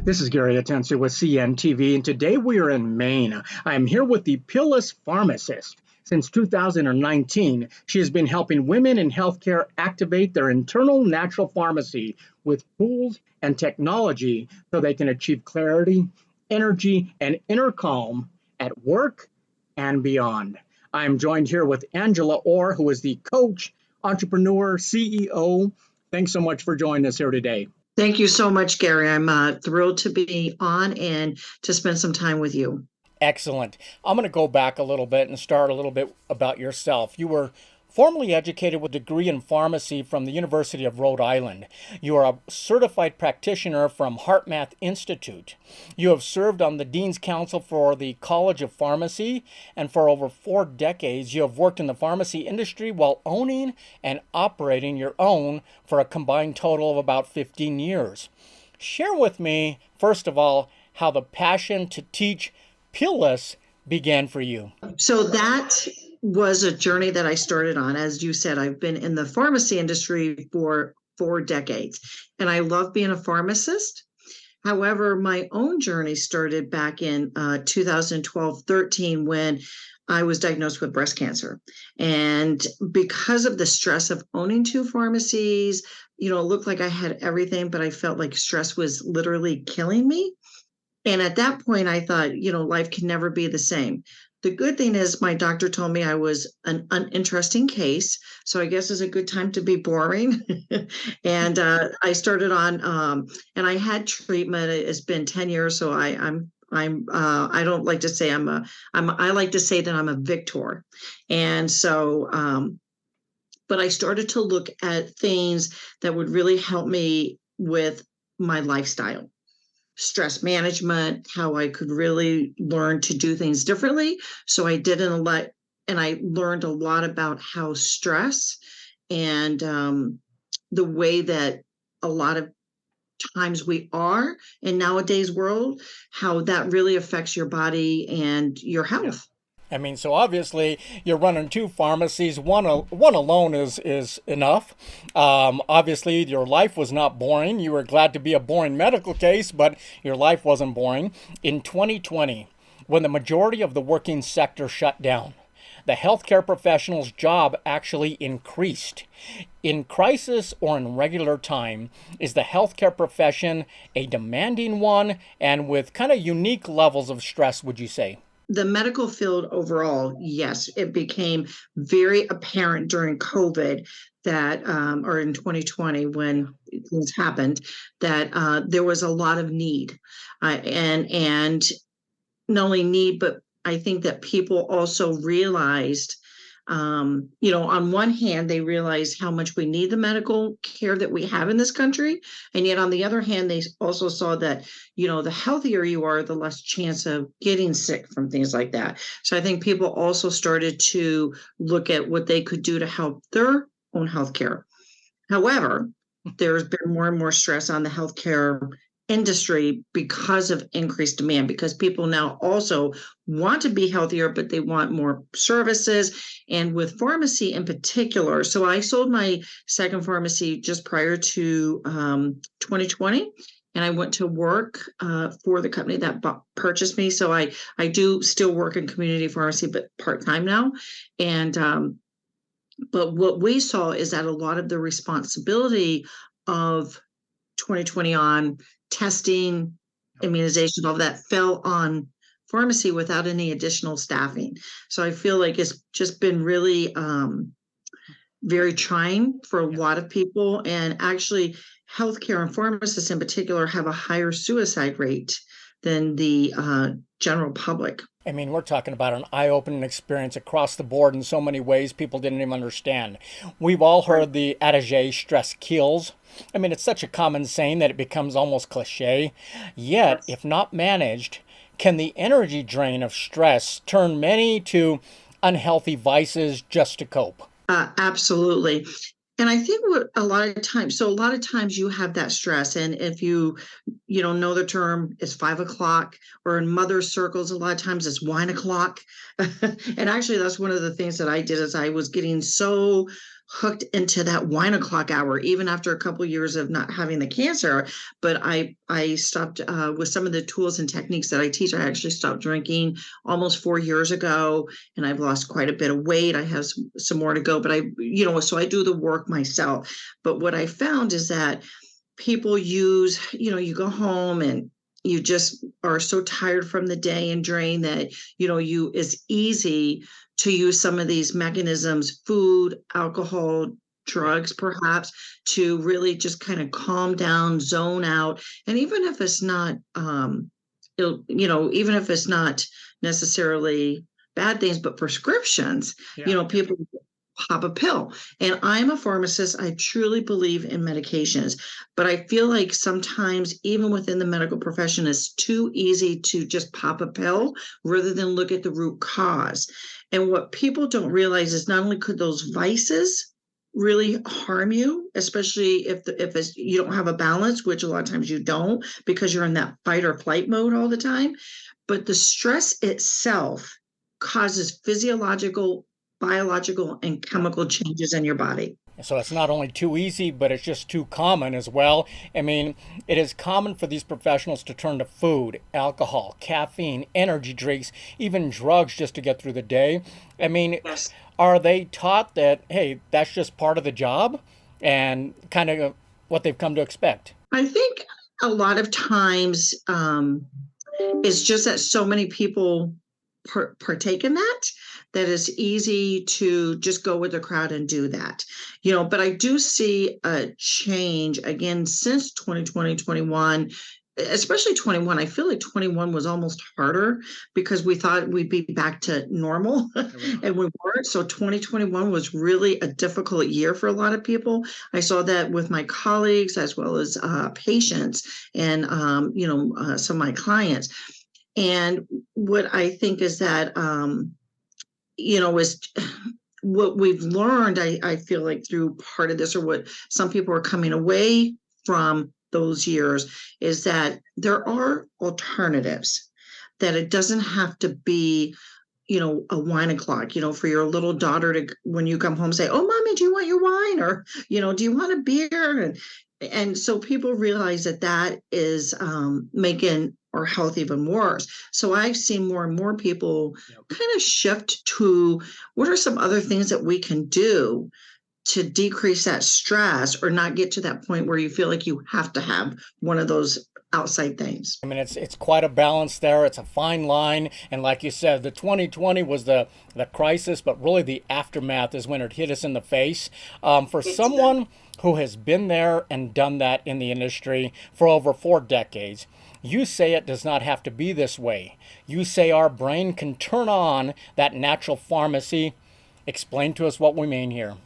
This is Gary Atencio with CNTV, and today we are in Maine. I'm here with the Pillless Pharmacist. Since 2019, she has been helping women in healthcare activate their internal natural pharmacy with tools and technology so they can achieve clarity, energy, and inner calm at work and beyond. I'm joined here with Angela Orr, who is the coach, entrepreneur, CEO. Thanks so much for joining us here today. Thank you so much, Gary. I'm thrilled to be on and to spend some time with you. Excellent. I'm going to go back a little bit and start a little bit about yourself. You were formally educated with a degree in pharmacy from the University of Rhode Island. You are a certified practitioner from HeartMath Institute. You have served on the Dean's Council for the College of Pharmacy, and for over 4 decades you have worked in the pharmacy industry while owning and operating your own for a combined total of about 15 years. Share with me, first of all, how the passion to teach Pillless began for you. So that was a journey that I started on. As you said, I've been in the pharmacy industry for 4 decades, and I love being a pharmacist. However, my own journey started back in 2012-13 when I was diagnosed with breast cancer. And because of the stress of owning 2 pharmacies, it looked like I had everything, but I felt like stress was literally killing me. And at that point, I thought, life can never be the same. The good thing is my doctor told me I was an uninteresting case. So I guess it's a good time to be boring. And I started on, and I had treatment. It's been 10 years. So I don't like to say I like to say that I'm a victor. And so, but I started to look at things that would really help me with my lifestyle. Stress management, how I could really learn to do things differently. So I did and I learned a lot about how stress and the way that a lot of times we are in nowadays world, how that really affects your body and your health. So obviously you're running 2 pharmacies. One alone is enough. Obviously your life was not boring. You were glad to be a boring medical case, but your life wasn't boring. In 2020, when the majority of the working sector shut down, the healthcare professional's job actually increased. In crisis or in regular time, is the healthcare profession a demanding one and with kind of unique levels of stress, would you say? The medical field overall, yes, it became very apparent during COVID that, or in 2020 when things happened, that there was a lot of need, and not only need, but I think that people also realized, on one hand, they realized how much we need the medical care that we have in this country. And yet on the other hand, they also saw that, the healthier you are, the less chance of getting sick from things like that. So I think people also started to look at what they could do to help their own healthcare. However, there's been more and more stress on the healthcare industry because of increased demand, because people now also want to be healthier, but they want more services, and with pharmacy in particular. So I sold my second pharmacy just prior to 2020, and I went to work for the company that purchased me. So I do still work in community pharmacy, but part-time now. And but what we saw is that a lot of the responsibility of 2020 on testing, immunization, all of that fell on pharmacy without any additional staffing. So I feel like it's just been really very trying for a lot of people. And actually, healthcare and pharmacists in particular have a higher suicide rate than the general public. We're talking about an eye-opening experience across the board in so many ways people didn't even understand. We've all heard the adage, stress kills. It's such a common saying that it becomes almost cliche. Yet, if not managed, can the energy drain of stress turn many to unhealthy vices just to cope? Absolutely. And I think a lot of times you have that stress. And if you know the term, it's 5 o'clock, or in mother circles, a lot of times it's wine o'clock. And actually, that's one of the things that I did is I was getting so hooked into that wine o'clock hour, even after a couple of years of not having the cancer. But I stopped with some of the tools and techniques that I teach. I actually stopped drinking almost 4 years ago, and I've lost quite a bit of weight. I have some more to go, but so I do the work myself. But what I found is that people use, you go home and you just are so tired from the day and drained that, it's easy to use some of these mechanisms, food, alcohol, drugs, perhaps, to really just kind of calm down, zone out. And even if it's not, even if it's not necessarily bad things, but prescriptions, people pop a pill. And I'm a pharmacist. I truly believe in medications, but I feel like sometimes even within the medical profession, it's too easy to just pop a pill rather than look at the root cause. And what people don't realize is not only could those vices really harm you, especially if you don't have a balance, which a lot of times you don't because you're in that fight or flight mode all the time, but the stress itself causes physiological, biological, and chemical changes in your body. So it's not only too easy, but it's just too common as well. I mean, it is common for these professionals to turn to food, alcohol, caffeine, energy drinks, even drugs just to get through the day. I mean, Yes. are they taught that, hey, that's just part of the job and kind of what they've come to expect? I think a lot of times it's just that so many people partake in that it's easy to just go with the crowd and do that, but I do see a change again since 2020, 21, especially 21. I feel like 21 was almost harder because we thought we'd be back to normal and we weren't. So 2021 was really a difficult year for a lot of people. I saw that with my colleagues as well as patients and some of my clients. And what I think is that, is what we've learned, I feel like through part of this, or what some people are coming away from those years, is that there are alternatives, that it doesn't have to be, a wine o'clock, for your little daughter to, when you come home, say, oh, mommy, do you want your wine? Or, do you want a beer? And so people realize that is making our health even worse. So I've seen more and more people kind of shift to what are some other things that we can do to decrease that stress or not get to that point where you feel like you have to have one of those outside things. I mean, it's quite a balance there. It's a fine line. And like you said, the 2020 was the crisis, but really the aftermath is when it hit us in the face. For someone who has been there and done that in the industry for over 4 decades, you say it does not have to be this way. You say our brain can turn on that natural pharmacy. Explain to us what we mean here.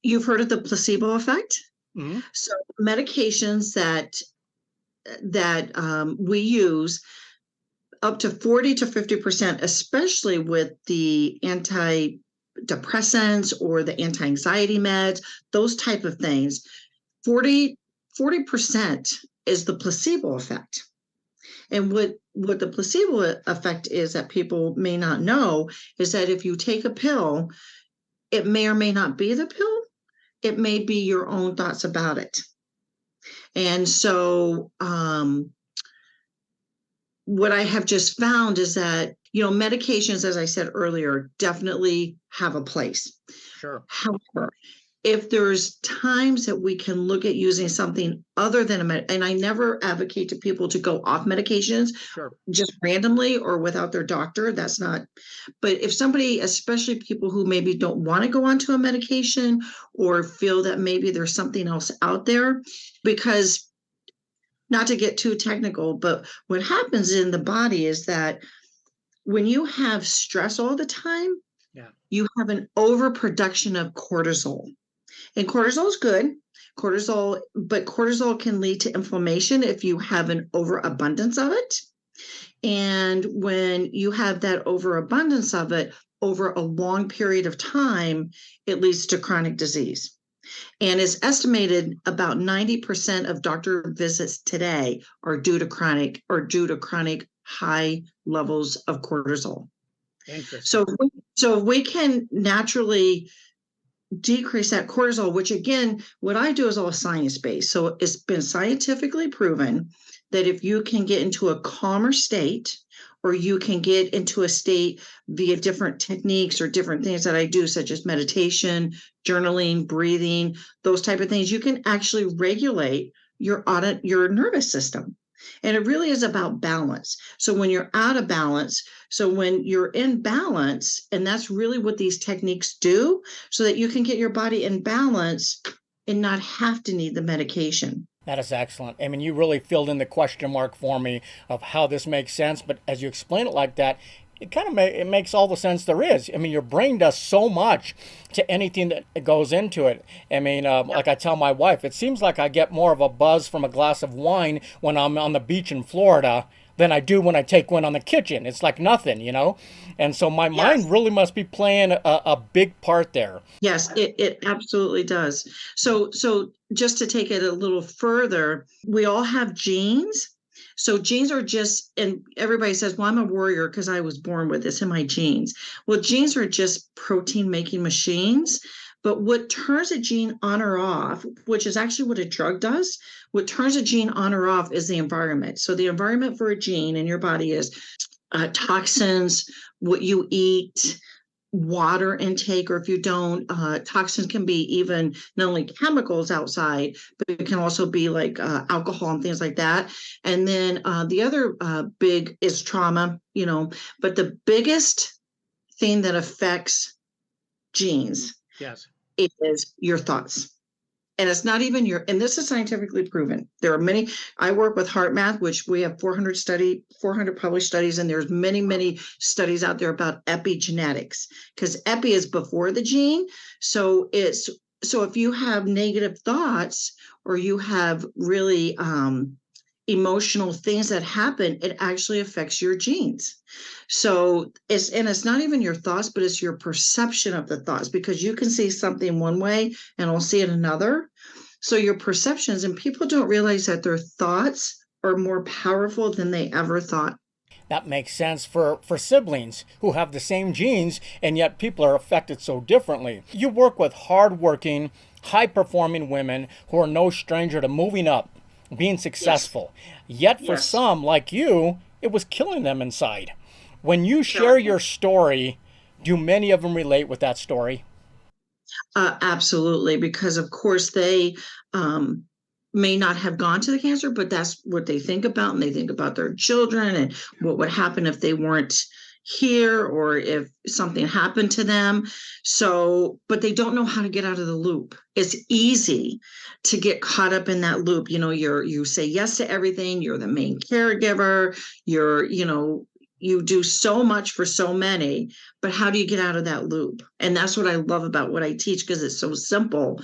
You've heard of the placebo effect? Mm-hmm. So medications that we use, up to 40 to 50%, especially with the antidepressants or the anti-anxiety meds, those type of things, 40% is the placebo effect. And what the placebo effect is that people may not know is that if you take a pill, it may or may not be the pill. It may be your own thoughts about it. And so what I have just found is that, medications, as I said earlier, definitely have a place. Sure. However, if there's times that we can look at using something other than and I never advocate to people to go off medications just randomly or without their doctor. That's not, but if somebody, especially people who maybe don't want to go onto a medication or feel that maybe there's something else out there, because not to get too technical, but what happens in the body is that when you have stress all the time, you have an overproduction of cortisol. And cortisol is good, but cortisol can lead to inflammation if you have an overabundance of it. And when you have that overabundance of it over a long period of time, it leads to chronic disease. And it's estimated about 90% of doctor visits today are due to chronic high levels of cortisol. Interesting. So if we can naturally decrease that cortisol, which again, what I do is all science-based. So it's been scientifically proven that if you can get into a calmer state, or you can get into a state via different techniques or different things that I do, such as meditation, journaling, breathing, those type of things, you can actually regulate your nervous system. And it really is about balance. So when you're out of balance, so when you're in balance, and that's really what these techniques do, so that you can get your body in balance and not have to need the medication. That is excellent. I mean, you really filled in the question mark for me of how this makes sense. But as you explain it like that, it kind of it makes all the sense there is. I mean, your brain does so much to anything that goes into it. I mean, like I tell my wife, it seems like I get more of a buzz from a glass of wine when I'm on the beach in Florida than I do when I take one on the kitchen. It's like nothing, you know? And so my mind really must be playing a big part there. Yes, it absolutely does. So just to take it a little further, we all have genes. So genes are just, and everybody says, well, I'm a warrior because I was born with this in my genes. Well, genes are just protein making machines. But what turns a gene on or off, which is actually what a drug does, what turns a gene on or off is the environment. So the environment for a gene in your body is toxins, what you eat, water intake, or if you don't, toxins can be even not only chemicals outside, but it can also be like alcohol and things like that. And then the other big is trauma, but the biggest thing that affects genes is your thoughts. And it's not even and this is scientifically proven. There are many, I work with HeartMath, which we have 400 published studies, and there's many studies out there about epigenetics, because epi is before the gene. So if you have negative thoughts, or you have really emotional things that happen, it actually affects your genes. So it's not even your thoughts, but it's your perception of the thoughts, because you can see something one way and I'll see it another. So your perceptions, and people don't realize that their thoughts are more powerful than they ever thought. That makes sense for siblings who have the same genes, and yet people are affected so differently. You work with hardworking, high-performing women who are no stranger to moving up, being successful. Yet for some, like you, it was killing them inside. When you share your story, do many of them relate with that story? Absolutely, because of course they may not have gone to the cancer, but that's what they think about, and they think about their children and what would happen if they weren't here, or if something happened to them. So, but they don't know how to get out of the loop. It's easy to get caught up in that loop. You say yes to everything. You're the main caregiver. You do so much for so many, but how do you get out of that loop? And that's what I love about what I teach, because it's so simple.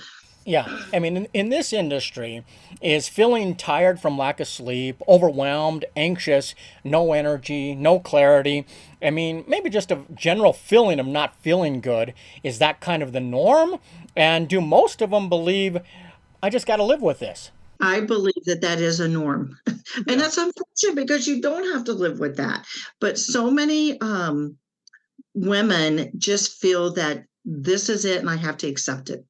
Yeah, I mean, in this industry, is feeling tired from lack of sleep, overwhelmed, anxious, no energy, no clarity. I mean, maybe just a general feeling of not feeling good. Is that kind of the norm? And do most of them believe, I just got to live with this? I believe that is a norm. And that's unfortunate, because you don't have to live with that. But so many women just feel that this is it and I have to accept it.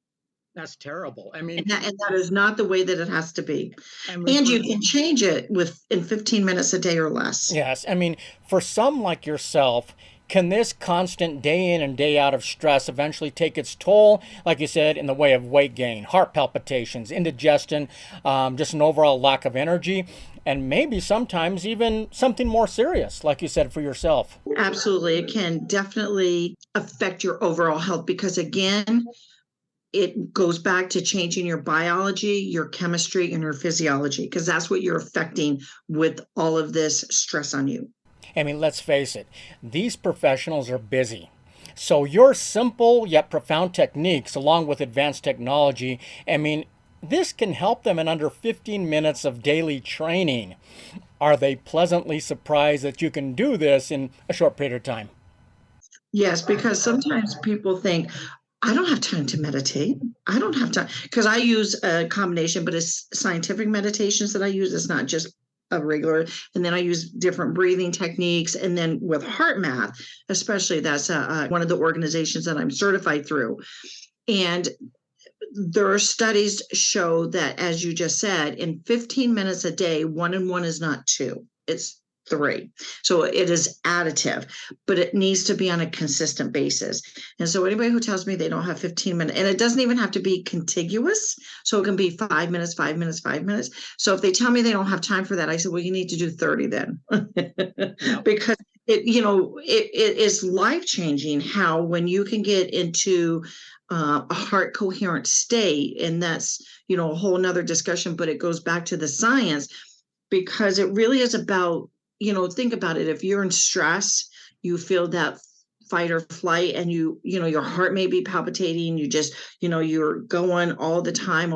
That's terrible. I mean, and that is not the way that it has to be. And you can change it in 15 minutes a day or less. Yes. I mean, for some like yourself, can this constant day in and day out of stress eventually take its toll, like you said, in the way of weight gain, heart palpitations, indigestion, just an overall lack of energy, and maybe sometimes even something more serious, like you said, for yourself? Absolutely. It can definitely affect your overall health, because again, it goes back to changing your biology, your chemistry, and your physiology, because that's what you're affecting with all of this stress on you. I mean, let's face it, these professionals are busy. So your simple yet profound techniques, along with advanced technology, I mean, this can help them in under 15 minutes of daily training. Are they pleasantly surprised that you can do this in a short period of time? Yes, because sometimes people think, I don't have time to meditate. I don't have time, because I use a combination, but it's scientific meditations that I use. It's not just a regular. And then I use different breathing techniques. And then with HeartMath, especially, that's one of the organizations that I'm certified through. And their studies show that, as you just said, in 15 minutes a day, 1 and 1 is not 2, it's 3. So it is additive, but it needs to be on a consistent basis. And so anybody who tells me they don't have 15 minutes, and it doesn't even have to be contiguous. So it can be 5 minutes, 5 minutes, 5 minutes. So if they tell me they don't have time for that, I said, well, you need to do 30 then. Because it is life-changing how, when you can get into a heart coherent state, and that's a whole nother discussion, but it goes back to the science, because it really is about, think about it. If you're in stress, you feel that fight or flight, and your heart may be palpitating, you're going all the time.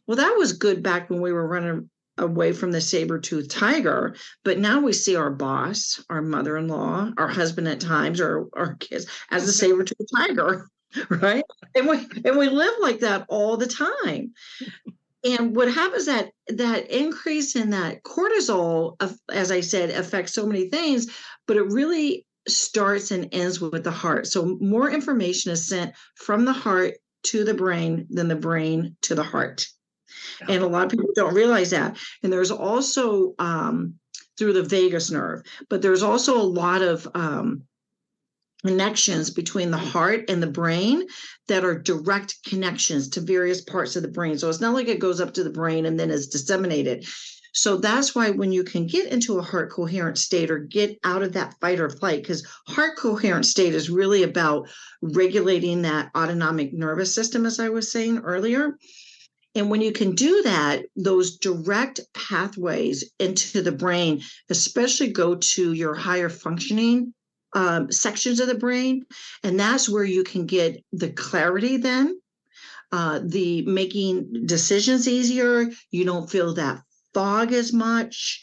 Well, that was good back when we were running away from the saber-toothed tiger, but now we see our boss, our mother-in-law, our husband at times, or our kids as the saber-toothed tiger. Right. And we live like that all the time. And what happens, that increase in that cortisol, as I said, affects so many things, but it really starts and ends with the heart. So more information is sent from the heart to the brain than the brain to the heart. And a lot of people don't realize that. And there's also through the vagus nerve, but there's also a lot of connections between the heart and the brain that are direct connections to various parts of the brain. So it's not like it goes up to the brain and then is disseminated. So that's why when you can get into a heart coherent state, or get out of that fight or flight, because heart coherent state is really about regulating that autonomic nervous system, as I was saying earlier. And when you can do that, those direct pathways into the brain, especially go to your higher functioning sections of the brain. And that's where you can get the clarity then, the making decisions easier. You don't feel that fog as much.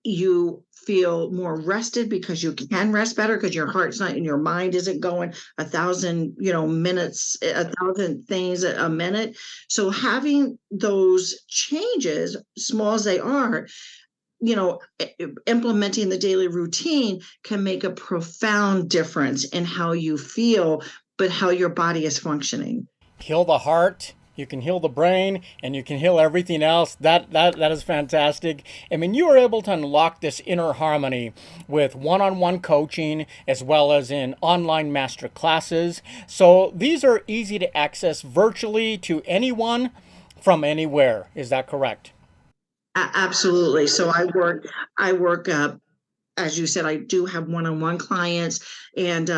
You feel more rested because you can rest better, because your heart's not, and your mind isn't going 1,000, minutes, 1,000 things a minute. So having those changes, small as they are, implementing the daily routine can make a profound difference in how you feel, but how your body is functioning. Heal the heart, you can heal the brain, and you can heal everything else. That is fantastic. I mean, you were able to unlock this inner harmony with one-on-one coaching, as well as in online master classes. So these are easy to access virtually to anyone from anywhere. Is that correct? Absolutely. So I work, as you said, I do have one-on-one clients, and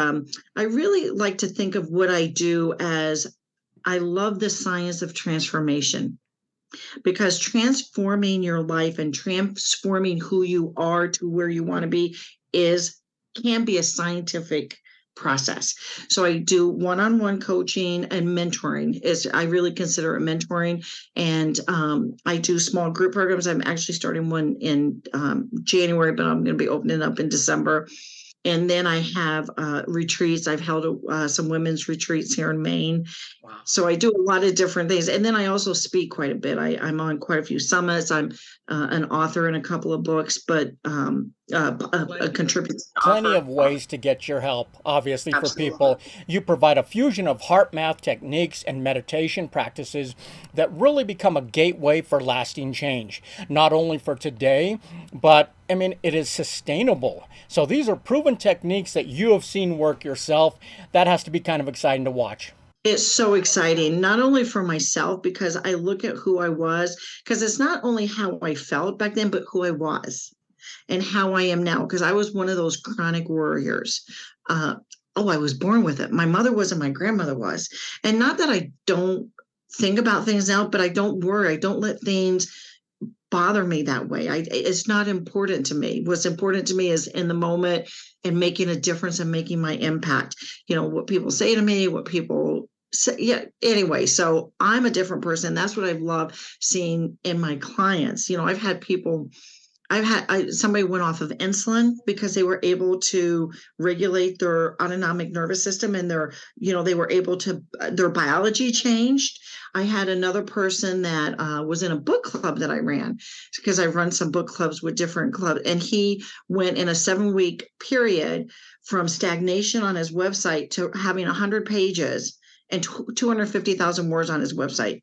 I really like to think of what I do as, I love the science of transformation, because transforming your life and transforming who you are to where you want to be can be a scientific process. So I do one-on-one coaching and mentoring. I really consider it mentoring. And I do small group programs. I'm actually starting one in January, but I'm going to be opening up in December. And then I have retreats. I've held some women's retreats here in Maine. Wow. So I do a lot of different things. And then I also speak quite a bit. I'm on quite a few summits. I'm an author in a couple of books, but a contributor. Plenty of ways to get your help, obviously, for Absolutely. people. You provide a fusion of heart math techniques and meditation practices that really become a gateway for lasting change, not only for today, but I mean, it is sustainable. So these are proven techniques that you have seen work yourself. That has to be kind of exciting to watch. It's so exciting, not only for myself, because I look at who I was, because it's not only how I felt back then, but who I was and how I am now, because I was one of those chronic warriors. I was born with it. My mother was, and my grandmother was. And not that I don't think about things now, but I don't worry. I don't let things bother me that way. It's not important to me. What's important to me is in the moment and making a difference and making my impact. What people say to me, what people say. Yeah. Anyway, so I'm a different person. That's what I've loved seeing in my clients. I've had people. Somebody went off of insulin because they were able to regulate their autonomic nervous system, and they were able to, their biology changed. I had another person that was in a book club that I ran, because I run some book clubs with different clubs, and he went in a 7-week period from stagnation on his website to having 100 pages and 250,000 words on his website.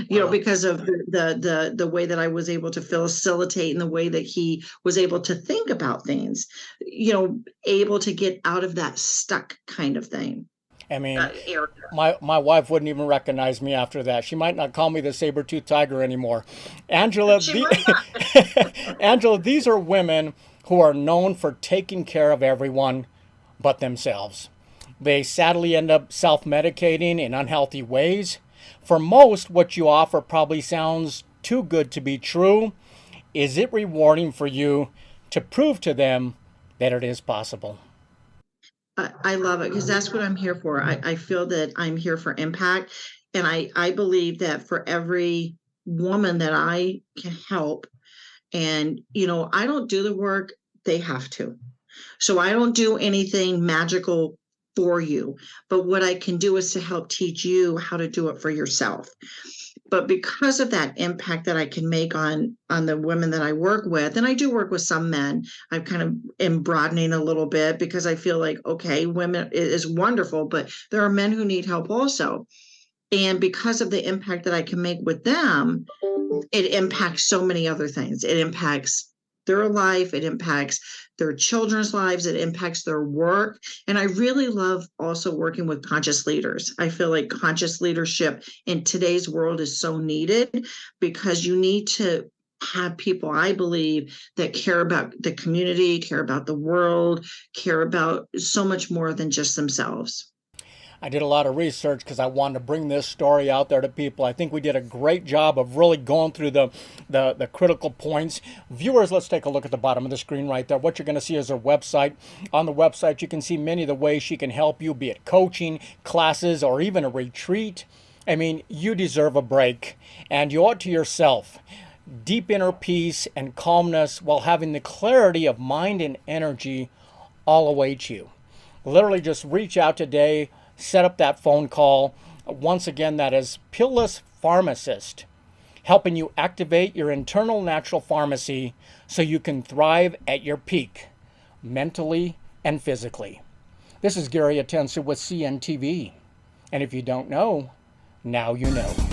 You know, Wow. because of the way that I was able to facilitate and the way that he was able to think about things, you know, able to get out of that stuck kind of thing. I mean, Area. my wife wouldn't even recognize me after that. She might not call me the saber-toothed tiger anymore. Angela, She might not. Angela, these are women who are known for taking care of everyone but themselves. They sadly end up self-medicating in unhealthy ways. For most, what you offer probably sounds too good to be true. Is it rewarding for you to prove to them that it is possible? I love it because that's what I'm here for. I feel that I'm here for impact. And I believe that for every woman that I can help, and, you know, I don't do the work, they have to. So I don't do anything magical for you, but what I can do is to help teach you how to do it for yourself. But because of that impact that I can make on the women that I work with, and I do work with some men, I kind of am broadening a little bit because I feel like, okay, women is wonderful, but there are men who need help also. And because of the impact that I can make with them, it impacts so many other things. It impacts their life, it impacts their children's lives, it impacts their work. And I really love also working with conscious leaders. I feel like conscious leadership in today's world is so needed because you need to have people, I believe, that care about the community, care about the world, care about so much more than just themselves. I did a lot of research because I wanted to bring this story out there to people. I think we did a great job of really going through the critical points. Viewers, let's take a look at the bottom of the screen right there. What you're going to see is her website. On the website, you can see many of the ways she can help you, be it coaching, classes, or even a retreat. I mean, you deserve a break, and you owe it to yourself. Deep inner peace and calmness while having the clarity of mind and energy all await you. Literally just reach out today, set up that phone call. Once again, that is Pillless Pharmacist, helping you activate your internal natural pharmacy so you can thrive at your peak, mentally and physically. This is Gary Atencio with CNTV. And if you don't know, now you know.